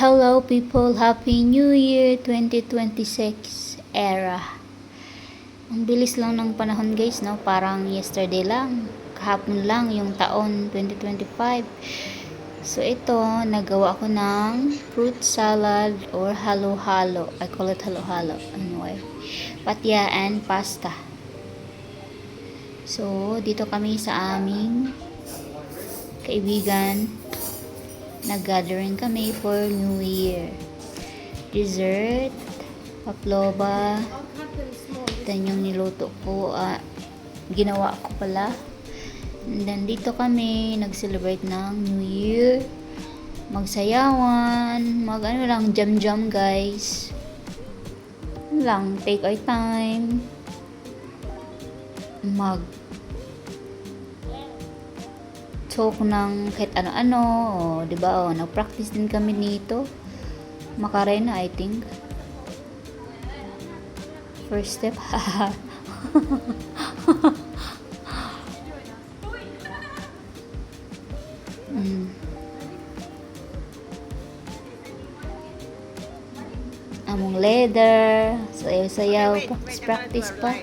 Hello people, Happy New Year 2026 era. Ang bilis lang ng panahon guys, no? Parang yesterday lang, kahapon lang yung taon 2025. So ito, nagawa ko ng fruit salad or halo-halo. I call it halo-halo. Anyway, patya and pasta. So dito kami sa aming kaibigan, nag-gathering kami for New Year. Dessert, paplova, then yung niluto ko, ginawa ko pala. And then dito kami nag-celebrate ng New Year. Magsayawan, ano lang, jam-jam guys. Ano lang, take our time. Talk ng kahit ano-ano, di ba? Nag-practice din kami nito. Macarena, I think. First step. Among leather, sayaw-sayaw, practice pa.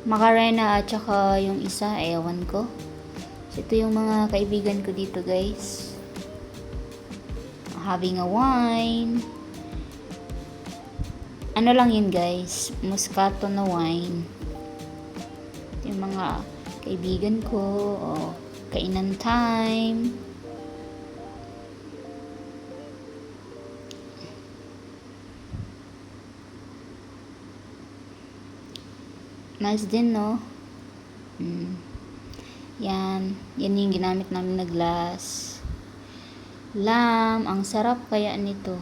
Macarena at saka yung isa, ewan ko. So, ito yung mga kaibigan ko dito guys. Having a wine. Ano lang yun guys, Moscato na wine. Ito yung mga kaibigan ko. Kainan time. Nice din, no? Yan yung ginamit namin na glass. Lamb, ang sarap kaya nito.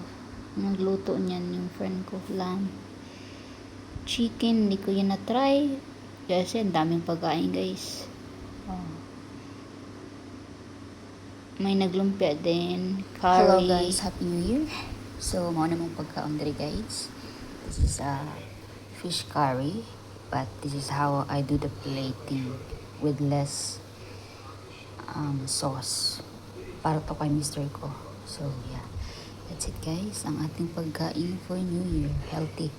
Nagluto niyan yung friend ko, lamb. Chicken, hindi ko yan na-try. Kasi ang daming pagkain guys. May naglumpia din. Curry. Hello guys, Happy New Year. So, mauna mong pagkaon diri guys. This is a fish curry. But this is how I do the plating with less sauce para to kay Mr. ko. So yeah, that's it guys, ang ating pagkain for New Year. Healthy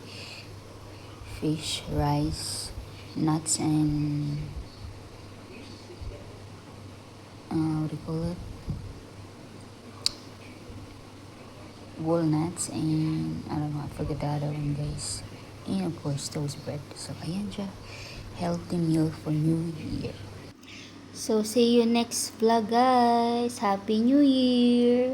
fish, rice, nuts, and what do you call it, walnuts, and I don't know, I forgot the other one guys, and of course toast bread. So ayan siya, healthy meal for New Year. So, see you next vlog guys. Happy New Year!